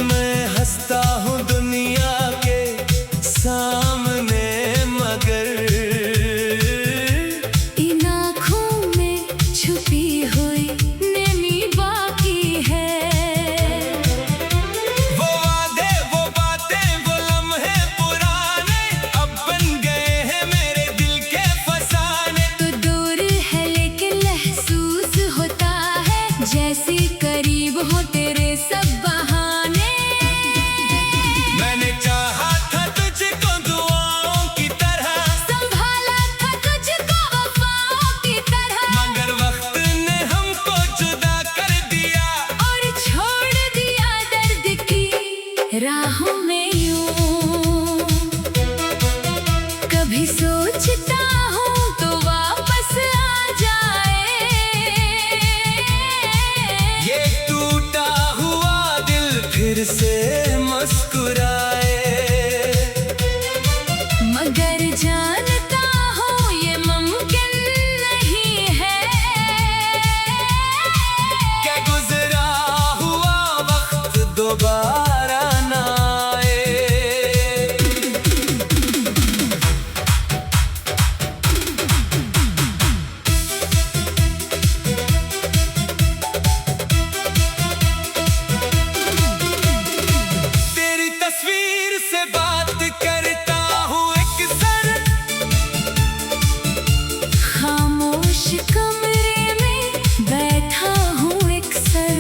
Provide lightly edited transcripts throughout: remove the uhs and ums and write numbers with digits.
मैं हंसता हूँ दुनिया के सामने, मगर इन आँखों में छुपी हुई नमी बाकी है। वो वादे, वो बातें, वो लम्हे पुराने अब बन गए हैं मेरे दिल के फसाने। तो दूर है लेकिन महसूस होता है, जैसे करीब हो तेरे सब बहाने। मैंने चाहा था तुझको दुआओं की तरह, संभाला था तुझको वफाओं की तरह, मगर वक्त ने हमको जुदा कर दिया और छोड़ दिया दर्द की राहों में यूं। कभी सोचता हूँ तो वापस आ जाए, ये टूटा हुआ दिल फिर से मुस्कुराए। मगर जानता हूँ ये मुमकिन नहीं है। क्या गुजरा हुआ वक्त दोबारा ना आए। तेरी तस्वीर से बात करता हूँ एक सर, खामोश कमरे में बैठा हूँ एक सर,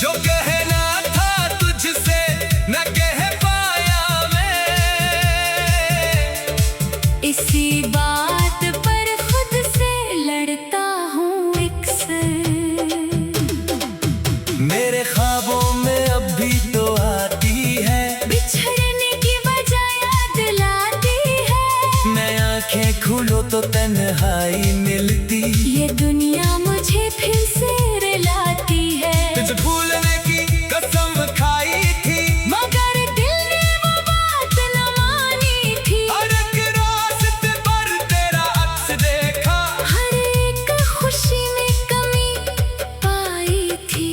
जो कहना था तुझसे न कह पाया मैं। इसी बात पर खुद से लड़ता हूँ एक सर। मेरे ख्वाबों में अब भी तो आती है, बिछड़ने की वजह याद दिलाती है। मैं आंखें खोलो तो तन्हाई मिलती। ये दुनिया मुझे फिर से रुलाती है, तुझे भूलने की कसम खाई थी, मगर दिल ने वो बात न मानी थी। हर एक रास्ते पर तेरा अक्स देखा, हर एक खुशी में कमी पाई थी।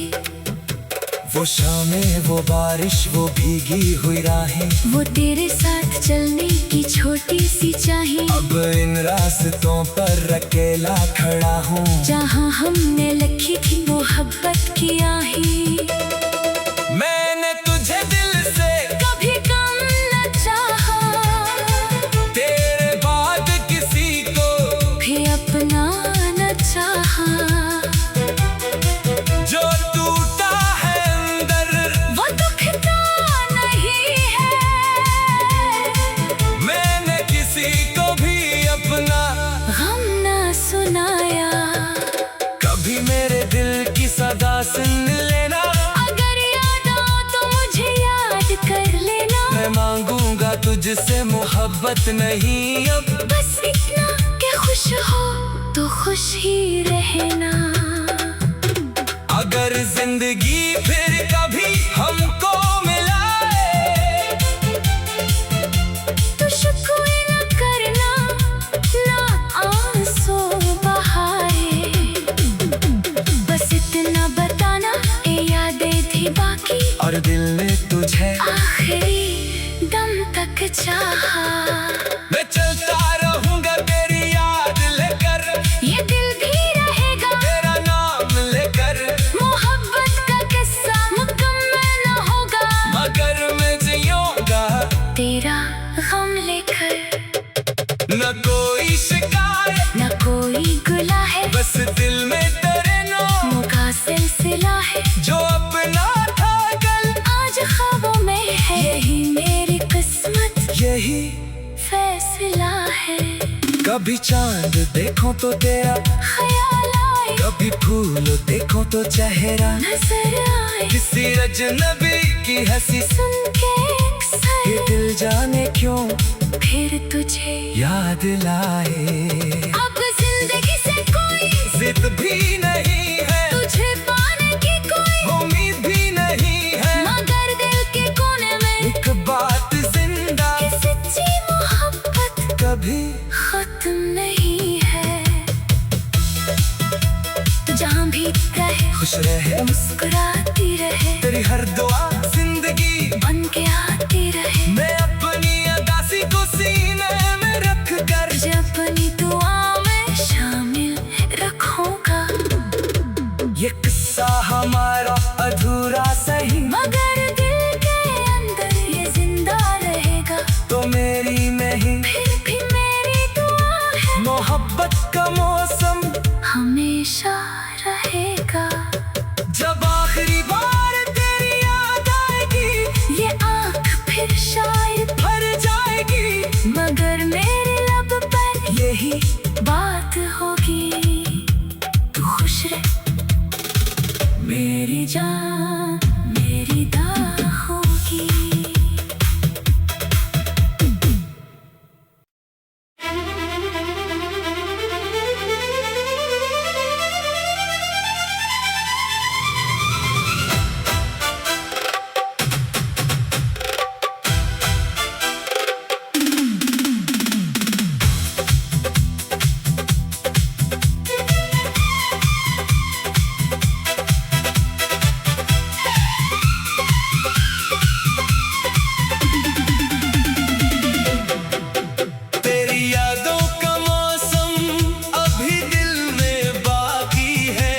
वो शामें, वो बारिश, वो भीगी हुई राहें, वो तेरे साथ चलने की छोटी सी चाहें, अब इन रास्तों पर अकेला खड़ा हूँ। जहाँ हमने लिखी थी मोहब्बत की आहें। मैंने तुझे दिल से कभी कम न चाहा, तेरे बाद किसी को भी अपना न चाहा। जो टूटा है अंदर वो दुखता नहीं है, मैंने किसी को भी अपना गम न सुनाया। कभी मेरे दिल की सदा सुन लेना, अगर याद आओ तो मुझे याद कर लेना। मैं मांगूंगा तुझसे मोहब्बत नहीं अब, बस इतना कि खुश हो तो खुश ही रहना। अगर जिंदगी फिर कभी हमको मिलाए, तो शिकवे न करना, ना आंसू बहाए। बस इतना बताना ये यादें थी बाकी, और दिल ने तुझे आखिरी दम तक चाहा। मैं चलता रहूंगा तेरी याद लेकर, ये दिल भी रहेगा तेरा नाम लेकर, मोहब्बत का किस्सा मुकम्मल न होगा, मगर मैं जियूंगा तेरा गम लेकर। न कोई शिकायत, न कोई गुला है, बस दिल में तेरे नाम का सिलसिला है। जो अपना था कल आज ख्वाबों में है, यही मेरी किस्मत, यही फैसला है। कभी चांद देखो तो तेरा ख्याल आए, कभी फूल देखो तो चेहरा नजर आए, किसी अजनबी की हंसी सुन के ये अक्सर दिल जाने क्यों फिर तुझे याद लाए। अब जिंदगी से कोई जिद भी नहीं है, तुझे पाने की कोई उम्मीद भी नहीं है, मगर दिल के कोने में एक बात जिंदा कि सच्ची मोहब्बत कभी खत्म नहीं है। तो जहाँ भी रहे खुश रहे, मुस्कुराती रहे, मेरी हर दुआ जिंदगी बन के आती रहे। मैं अपनी अदासी को सीने में रख कर अपनी दुआ में शामिल रखूंगा। ये किस्सा हमारा अधूरा सही, मगर दिल के अंदर ये जिंदा रहेगा। तो मेरी नहीं फिर भी मेरी दुआ है, मोहब्बत का मौसम हमेशा रहेगा। जब आखिरी बार तेरी याद आएगी, ये आँख फिर शायद भर जाएगी, मगर मेरे लब पर यही बात होगी। तू खुश रहे मेरी जान, मेरी दाह होगी। तेरी यादों का मौसम अभी दिल में बाकी है।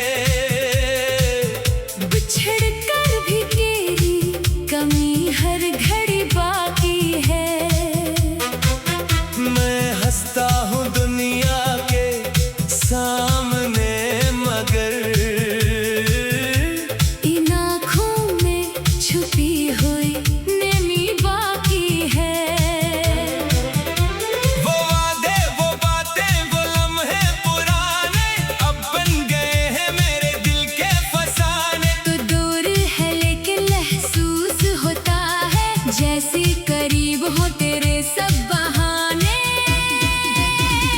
बिछड़ कर भी तेरी कमी हर घड़ी बाकी है। मैं हंसता हूँ दुनिया के सामने, मगर इन आँखों में छुपी हुई नमी बाकी है। वो वादे, वो बातें, वो लम्हे पुराने अब बन गए हैं मेरे दिल के फसाने। तो दूर है लेकिन महसूस होता है, जैसे करीब हो तेरे सब बहाने।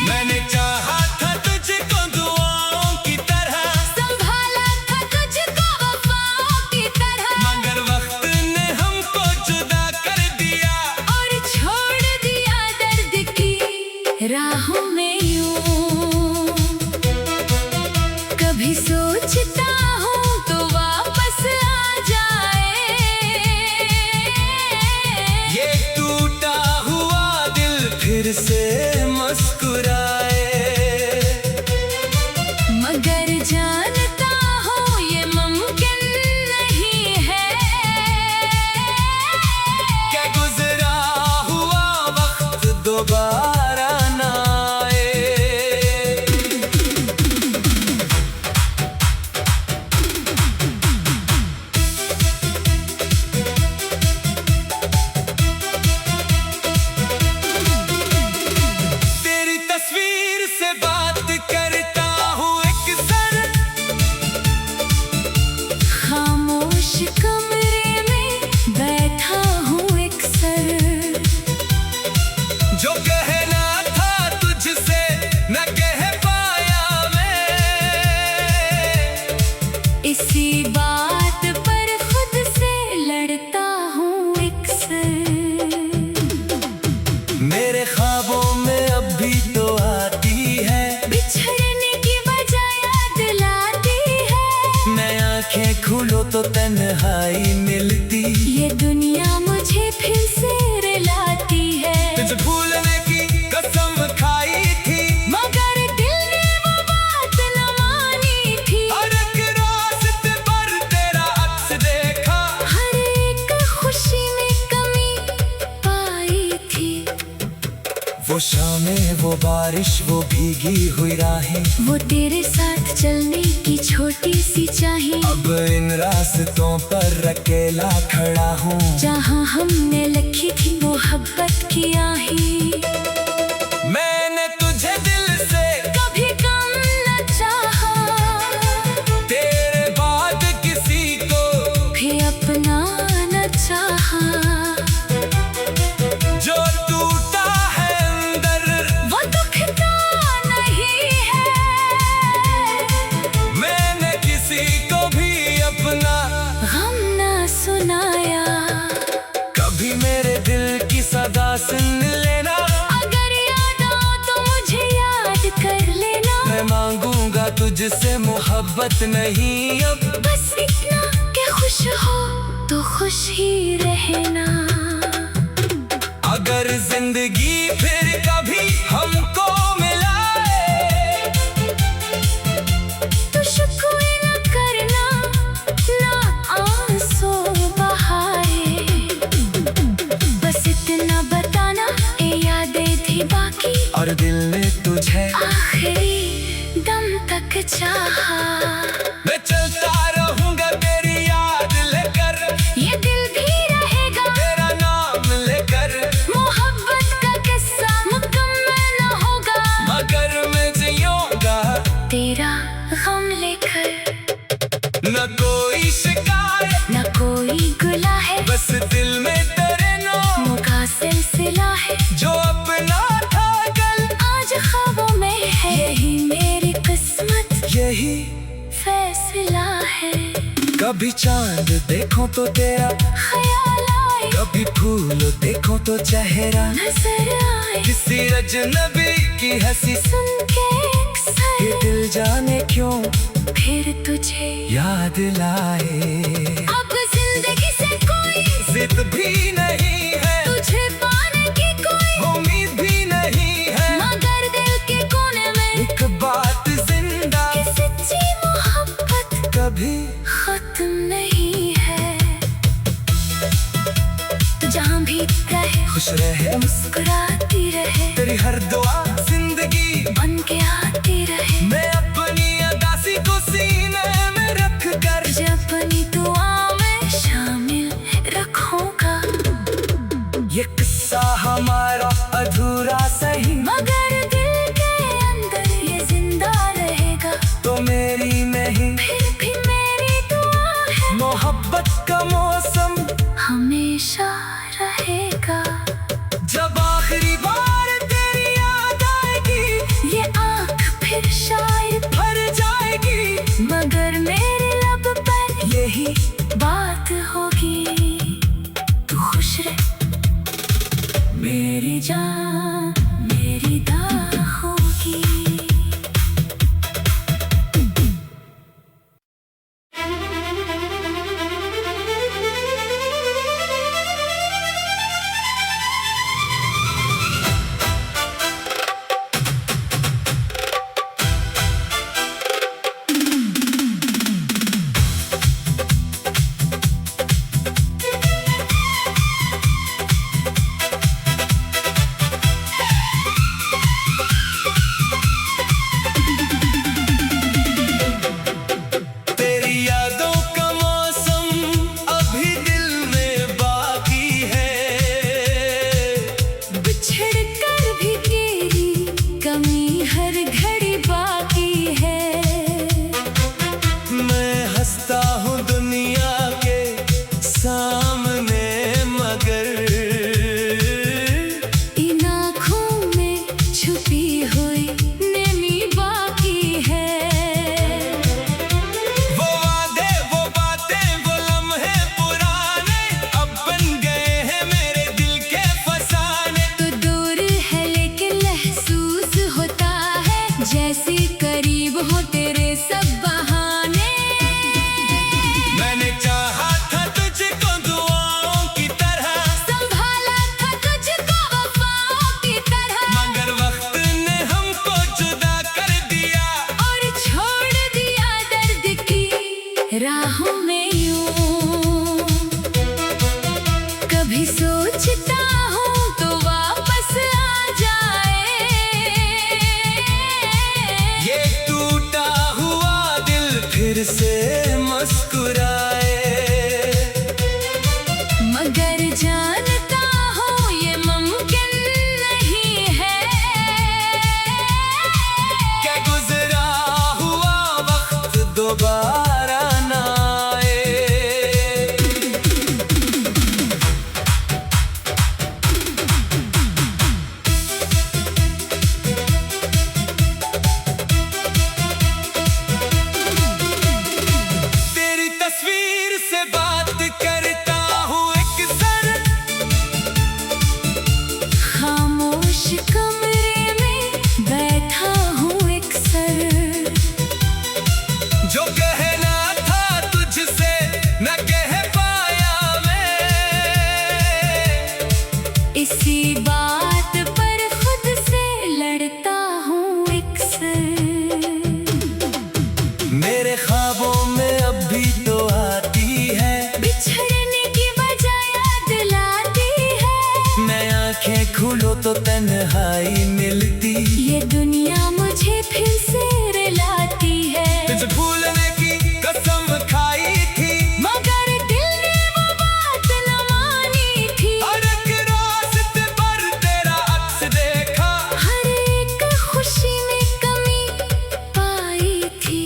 मैंने चाहा था तुझको दुआओं की तरह, संभाला था तुझको वफाओं की तरह, मगर वक्त ने हमको जुदा कर दिया। और छोड़ दिया दर्द की राहों में यूं। कभी सोचता हूँ तो वापस आ जाए। ये टूटा हुआ दिल फिर से मुस्कुराए, मगर जानता हूँ ये मुमकिन नहीं है। क्या गुजरा हुआ वक्त दोबारा ना आए। तेरी तस्वीर से बात करता हूँ एक सर, खामोश कमरे में बैठा हूँ एक सर। जो कहना था तुझसे न कह पाया मैं। इसी बात पर खुद से लड़ता हूँ एक सर। मेरे ख्वाबों में अब भी तो आती है, बिछड़ने की वजह याद लाती है। मैं आंखें खोलो तो तन्हाई मिलती। ये दुनिया मुझे फिर से रुलाती है, तुझे भूलने की कसम खाई थी, मगर दिल ने वो बात न मानी थी। हर एक रास्ते पर तेरा अक्स देखा। हर एक खुशी में कमी पाई थी। वो शामें, वो बारिश, वो भीगी हुई राहें, वो तेरे साथ चलने की छोटी सी चाहें। अब इन रास्तों पर अकेला खड़ा हूँ। जहाँ हमने लिखी थी मोहब्बत की आहें, मैंने तुझे दिल से कभी कम न चाहा। तेरे बाद किसी को भी अपना न चाहा। जो टूटा है अंदर वो दुखता नहीं है। मैंने किसी को भी अपना गम न सुनाया। कभी मेरे दिल की सदा सुन लेना। अगर याद आओ तो मुझे याद कर लेना। मैं मांगूंगा तुझसे मोहब्बत नहीं अब, बस इतना कि खुश हो तो खुश ही रहना। अगर जिंदगी फिर कभी हमको मिलाए तो शिकवे न करना, ना आंसू बहाए। बस इतना बताना, ये यादें थी बाकी और दिल ने तुझे आखिरी दम तक चाहा। मैं चलता रहूंगा तेरी याद लेकर, ये दिल भी रहेगा तेरा नाम लेकर। मोहब्बत का किस्सा मुकम्मल न होगा मगर मैं जियूंगा तेरा गम लेकर। न कोई शिकायत न कोई गुला है, बस दिल में तेरे नाम का सिलसिला है जो अपना था कल आज ख्वाबों में है। यही मेरी किस्मत, यही फैसला है। कभी चांद देखो तो तेरा, ख्याल आए कभी फूल देखो तो चेहरा, नजर आए किसी अजनबी की हंसी सुन के ये अक्सर, दिल जाने क्यों फिर तुझे याद लाए। अब जिंदगी से कोई जिद भी नहीं है, तुझे पाने की कोई उम्मीद भी नहीं है, मगर दिल के कोने में एक बात जिंदा कि सच्ची मोहब्बत कभी खत्म नहीं है। तो जहाँ भी रहे खुश रहे, मुस्कुराती रहे, तेरी हर दुआ जिंदगी बन के आती रहे। मैं अपनी अदासी को सीने में रख कर तुझे अपनी दुआ में शामिल रखूंगा। ये किस्सा हमारा अधूरा सही, मगर दिल के अंदर ये जिंदा रहेगा। तो मेरी नहीं फिर भी मेरी दुआ है मोहब्बत का मौसम हमेशा रहेगा। जब आखिरी बार तेरी याद आएगी, ये आँख फिर शायद भर जाएगी, मगर मेरे लब पर यही बात होगी। तू खुश रह मेरी जान, मेरी दाह होगी। तेरी यादों का मौसम अभी दिल में बाकी है। बिछड़ कर भी तेरी कमी हर घड़ी बाकी है। मैं हंसता हूँ दुनिया के सामने मगर इन आँखों में छुपी हुई नेमी बाकी है। वो वादे वो बातें वो लम्हे पुराने अब बन गए हैं मेरे दिल के फसाने। तो दूर है लेकिन महसूस होता है जैसे करीब हो तेरे सब बहाने। मैंने चाहा था तुझको दुआ ढूंढो तो तन्हाई मिलती। ये दुनिया मुझे फिर से रुलाती है। तुझे भूलने की कसम खाई थी, मगर दिल ने वो बात न मानी थी। हर एक रास्ते पर तेरा अक्स देखा, हर एक खुशी में कमी पाई थी।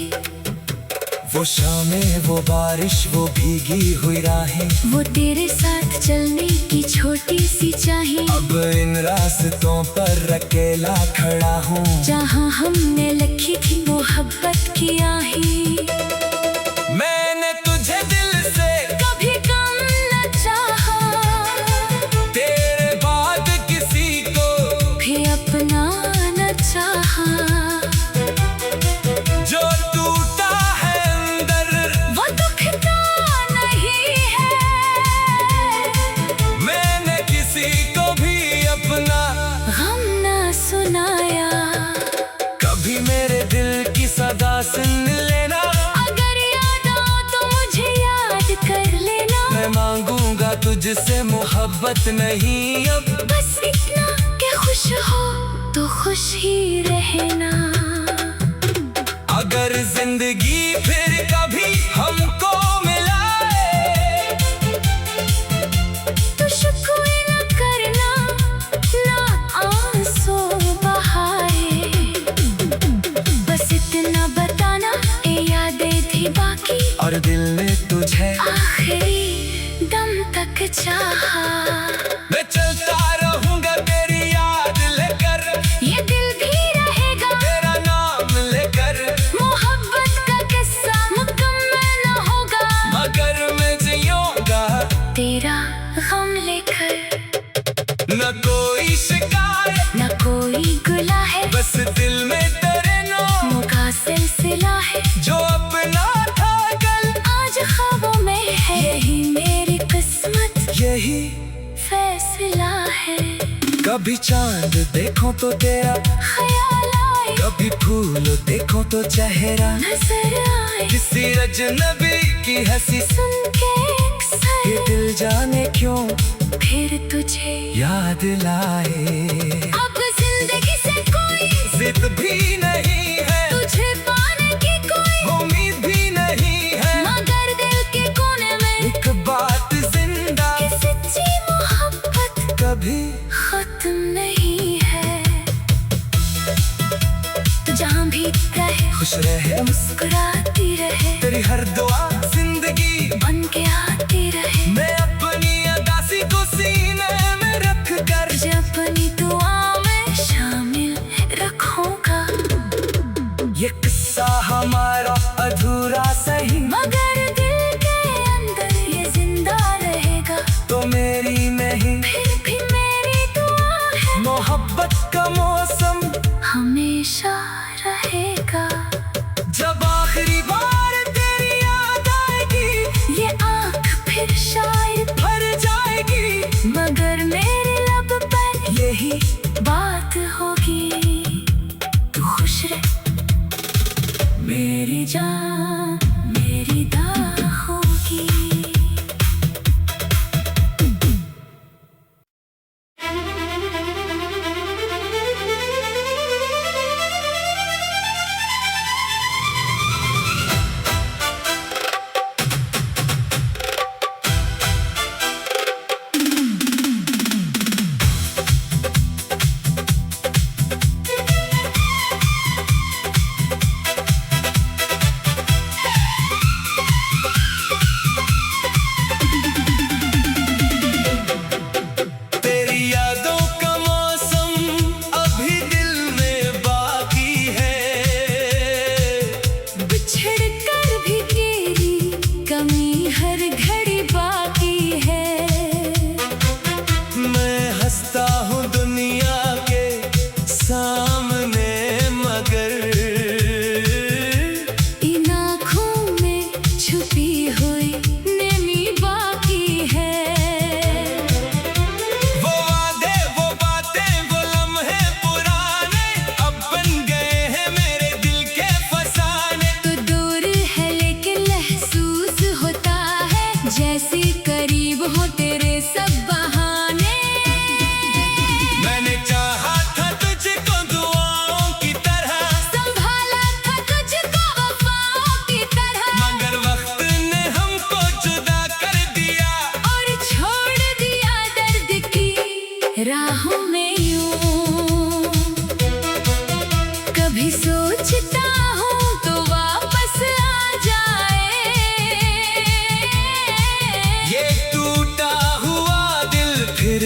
वो शामें, वो बारिश, वो भीगी हुई राहें, वो तेरे साथ चलने की छोटी सी चाहें। अब इन रास्तों पर अकेला खड़ा हूँ, जहाँ हमने लिखी थी मोहब्बत की आहें। मैंने तुझे दिल से कभी कम न चाहा, तेरे बाद किसी को भी अपना न चाहा। जो टूटा है अंदर, वो दुखता नहीं है। मैंने किसी को भी अपना गम न सुनाया। कभी मेरे दिल की सदा सुन लेना, अगर याद आओ तो मुझे याद कर लेना। मैं मांगूंगा तुझसे मोहब्बत नहीं अब, बस इतना कि खुश हो तो खुश ही रहना। अगर जिंदगी फिर कभी हमको मिलाए, तो शिकवे न करना, ना आंसू बहाए। बस इतना बताना, ये यादें थी बाकी। और दिल ने तुझे आखिरी दम तक चाहा। मैं चलता रहूंगा तेरी याद लेकर, ये दिल भी रहेगा तेरा नाम लेकर, मोहब्बत का किस्सा मुकम्मल न होगा, मगर मैं जियूंगा तेरा गम लेकर। न कोई शिकायत, न कोई गुला है, बस दिल में तेरे नाम का सिलसिला है। जो अपना था कल, आज ख्वाबों में है, यही मेरी किस्मत, यही फैसला है। कभी चांद देखो तो तेरा, ख्याल आए कभी फूल देखो तो चेहरा, नजर आए, किसी अजनबी की हंसी सुन के ये अक्सर दिल जाने क्यों फिर तुझे याद लाए। अब जिंदगी से कोई जिद भी नहीं है, तुझे पाने की कोई उम्मीद भी नहीं है, मगर दिल के कोने में एक बात जिंदा कि सच्ची मोहब्बत कभी खत्म नहीं है। तो जहाँ भी रहे खुश रहे, मुस्कुराती रहे, तेरी हर दुआ जिंदगी बन के आती रहे। मैं अपनी अदासी को सीने में रख कर तुझे अपनी दुआ में शामिल रखूंगा। ये किस्सा हमारा अधूरा सही, मगर दिल के अंदर ये जिंदा रहेगा। तो मेरी नहीं फिर भी मेरी दुआ है, मोहब्बत का मौसम हमेशा रहेगा। जब आखिरी बार तेरी याद आएगी, ये आँख फिर शायद भर जाएगी, मगर मेरे लब पर यही बात होगी। तू खुश रह मेरी जान, मेरी दाह होगी।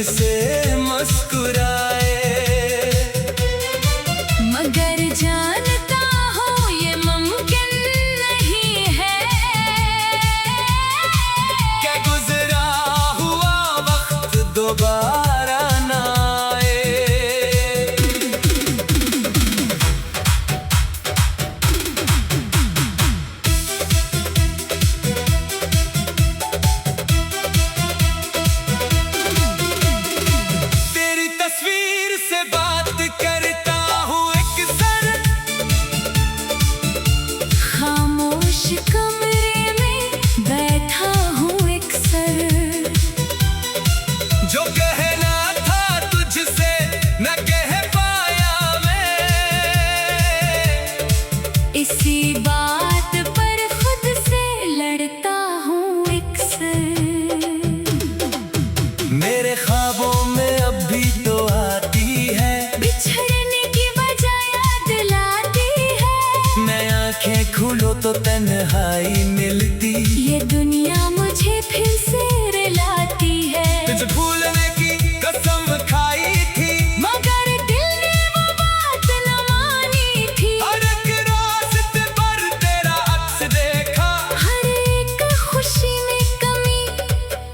से मुस्कुराए। मगर जानता हूँ ये मुमकिन नहीं है क्या गुजरा हुआ वक्त दोबारा ना आए। तेरी तस्वीर से बात करता हूँ एक सर, खामोश कमरे में बैठा हूँ एक सर। जो कहना था तुझसे न कह पाया मैं। इसी बात पर खुद से लड़ता हूँ एक सर। मेरे ख्वाबों में अब भी तो आती है, बिछड़ने की बजाय याद दिलाती है। मैं आंखें खोलो तो तन्हाई मिलती। ये दुनिया मुझे फिर से रुलाती है। तुझे भूलने की कसम खाई थी, मगर दिल ने वो बात न मानी थी। हर एक रास्ते पर तेरा अक्स देखा। हर एक खुशी में कमी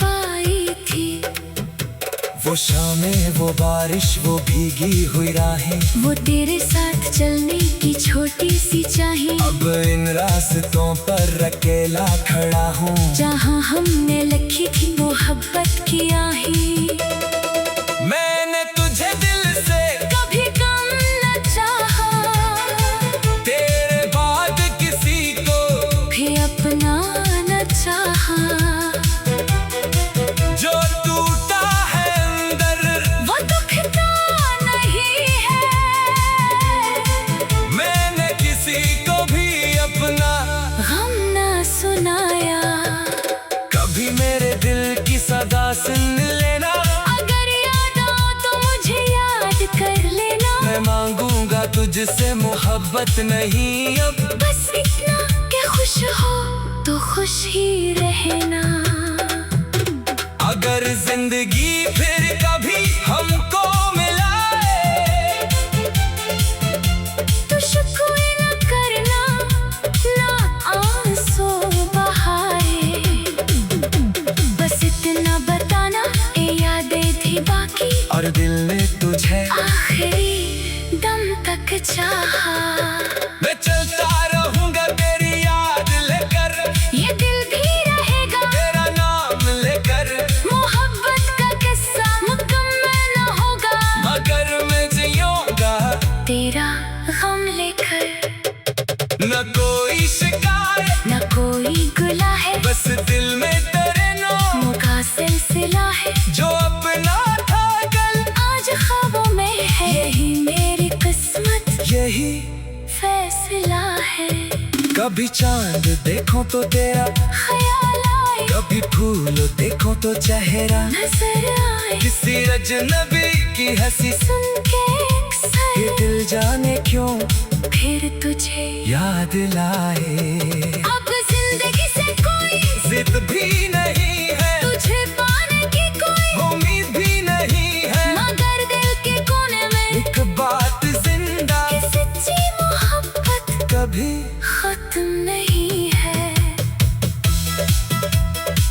पाई थी। वो शामें, वो बारिश, वो भीगी हुई राहें, वो तेरे साथ चलने की छोटी सी चाहें। अब इन रास्तों पर अकेला खड़ा हूँ। जहाँ हमने लिखी थी मोहब्बत की आहें, मैंने तुझे दिल से कभी कम न चाहा। तेरे बाद किसी को भी अपना न चाहा। जो टूटा है अंदर, वो दुखता नहीं है। मैंने किसी को भी अपना गम न सुनाया। कभी मेरे दिल की सदा सुन लेना। अगर याद आओ तो मुझे याद कर लेना। मैं मांगूंगा तुझसे मोहब्बत नहीं अब, बस इतना कि खुश हो तो खुश ही रहना। अगर जिंदगी फिर कभी हमको मिलाए तो शिकवे न करना, ना आंसू बहाए। बस इतना बताना ये यादें थी बाकी। और दिल ने तुझे आखिरी दम तक चाहा। मैं चलता रहूंगा तेरी याद लेकर, ये दिल भी रहेगा तेरा नाम लेकर। मोहब्बत का किस्सा मुकम्मल न होगा मगर मैं जियूंगा तेरा गम लेकर। न कोई शिकायत, न कोई गुला है, बस दिल में तेरे नाम का सिलसिला है। जो अपना था कल आज ख्वाबों में है, यही मेरी किस्मत, यही फैसला है। कभी चांद देखो तो तेरा, ख्याल आए कभी फूल देखो तो चेहरा। नजर आए किसी अजनबी की हंसी सुन के ये अक्सर, दिल जाने क्यों फिर तुझे याद लाए। अब जिंदगी से कोई जिद भी नहीं है, तुझे पाने की कोई उम्मीद भी नहीं है। मगर दिल के कोने में एक बात जिंदा कि सच्ची मोहब्बत कभी खत्म नहीं है।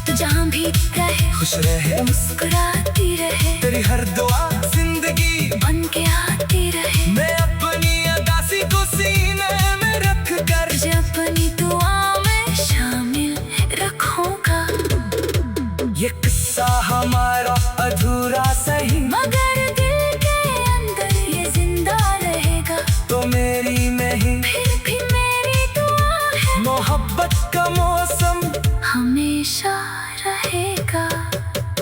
तो जहाँ भी रहे खुश रहे, मुस्कुराती रहे, तेरी हर दुआ जिंदगी बन के आती रहे। मैं अपनी अदासी को सीने में रख कर तुझे अपनी दुआ में शामिल रखूंगा। ये किस्सा हमारा अधूरा सही, मगर दिल के अंदर ये जिंदा रहेगा। तो मेरी नहीं फिर भी मेरी दुआ है मोहब्बत का मौसम हमेशा रहेगा।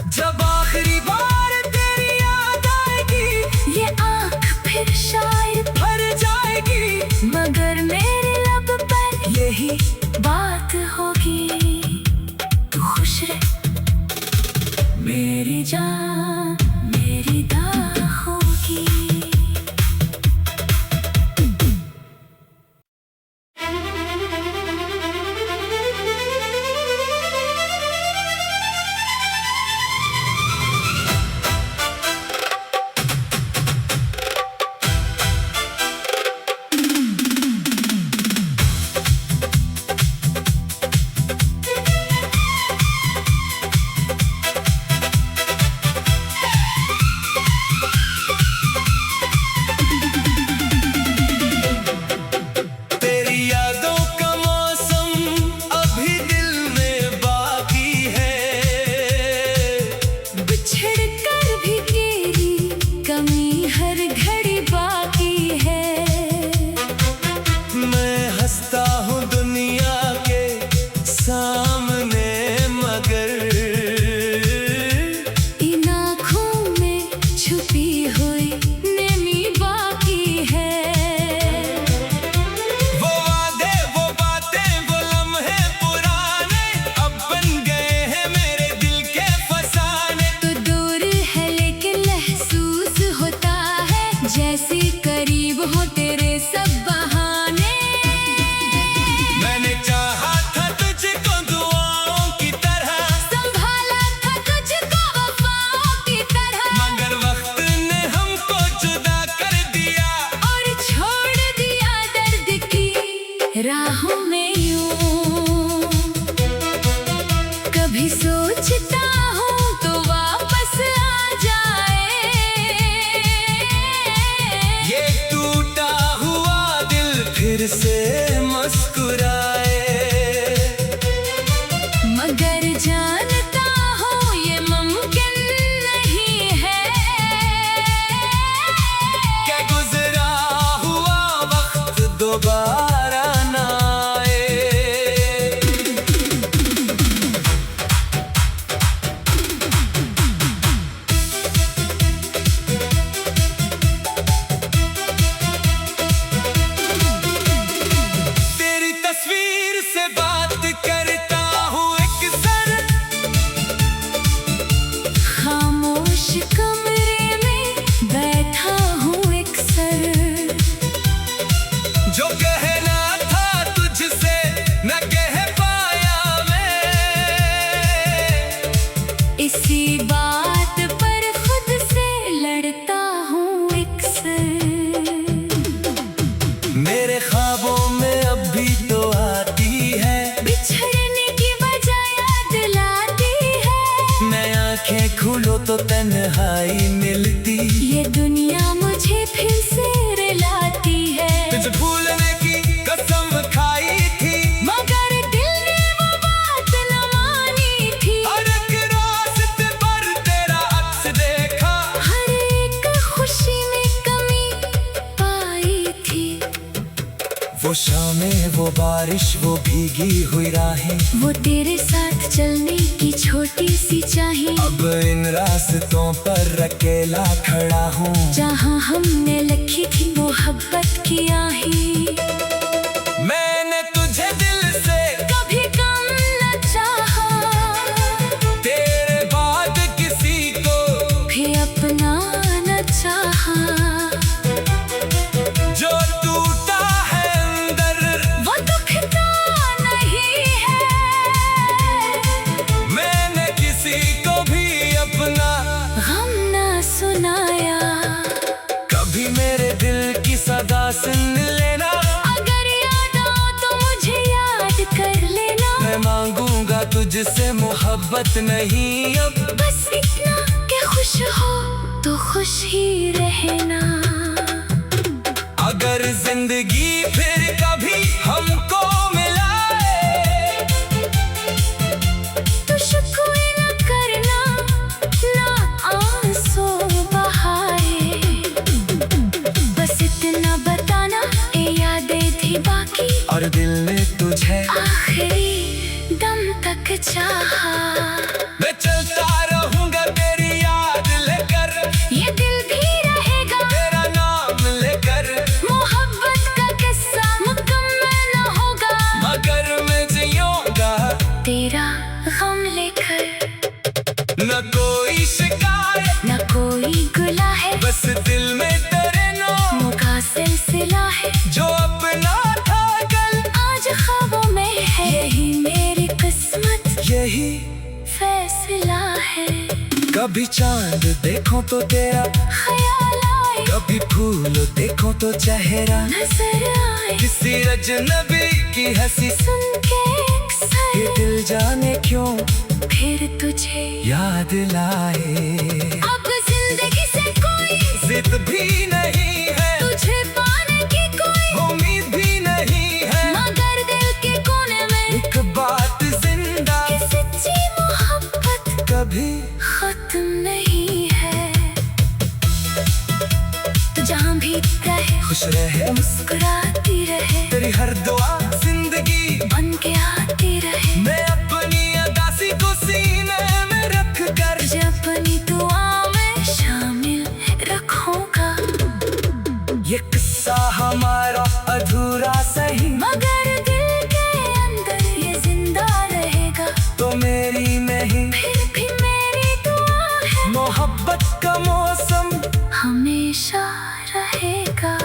जब आखिरी बार तेरी याद आएगी, ये आँख फिर शायद भर जाएगी। मगर मेरे लब पर यही बात होगी। तू खुश रह मेरी जान, मेरी दाह होगी। बात पर खुद से लड़ता हूँ अक्सर। मेरे ख्वाबों में अब भी तो आती है, बिछड़ने की वजह याद दिलाती है। मैं आंखें खोलो तो तन्हाई मिलती, ये दुनिया मुझे फिर से रुलाती है। तुझे भूलने की कसम खाई थी, मगर दिल ने वो बात न मानी थी। हर एक रास्ते पर तेरा अक्स देखा, हर एक खुशी में कमी पाई थी। वो शामें, वो बारिश, वो भीगी हुई राहें, वो तेरे साथ चलने की छोटी सी चाहें। अब इन रास्तों पर अकेला खड़ा हूँ, जहाँ हमने लिखी थी मोहब्बत की आहें। मैंने तुझे दिल से कभी कम न चाहा, तेरे बाद किसी को भी अपना न चाहा। जो टूटा है अंदर, वो दुखता नहीं है। मैंने किसी को भी अपना गम न सुनाया। कभी मेरे दिल की सदा सुन लेना, अगर याद आओ तो मुझे याद कर लेना। मैं मांगूंगा तुझसे मोहब्बत नहीं अब, बस इतना कि खुश हो तो खुश ही रहना। अगर जिंदगी फिर कभी हमको मिलाए, तो शिकवे न करना, ना आंसू बहाए। बस इतना बताना, ये यादें थी बाकी। और दिल ने तुझे आखिरी दम तक चाहा। मैं चलता रहूंगा तेरी याद लेकर, ये दिल भी रहेगा तेरा नाम लेकर, मोहब्बत का किस्सा मुकम्मल न होगा, मगर मैं जियूंगा तेरा गम लेकर। न कोई शिकायत, न कोई गुला है, बस दिल में तेरे नाम का सिलसिला है। जो अपना था कल, आज ख्वाबों में है, यही मेरी किस्मत, यही फैसला है। कभी चांद देखो तो तेरा, ख्याल आए कभी फूल देखो तो चेहरा, नजर आए, किसी अजनबी की हंसी सुन के ये अक्सर दिल जाने क्यों फिर तुझे। याद लाए। अब जिंदगी से कोई जिद भी नहीं है, तुझे पाने की कोई उम्मीद भी नहीं है, मगर दिल के कोने में एक बात जिंदा कि सच्ची मोहब्बत कभी खत्म नहीं है। तो जहाँ भी रहे खुश रहे, मुस्कुराती रहे, तेरी हर दुआ जिंदगी बन के आती रहे। मैं अपनी अदासी को सीने में रख कर, तुझे अपनी दुआ में शामिल रखूंगा। ये किस्सा हमारा अधूरा सही, मगर दिल के अंदर ये जिंदा रहेगा। तो मेरी नहीं फिर भी मेरी दुआ है, मोहब्बत का मौसम हमेशा रहेगा।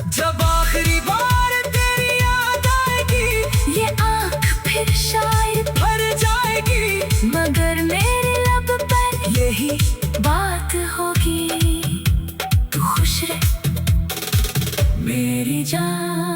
जब आखिरी बार तेरी याद आएगी, ये आँख फिर शायद भर जाएगी, मगर मेरे लब पर यही बात होगी। तू खुश रह मेरी जान।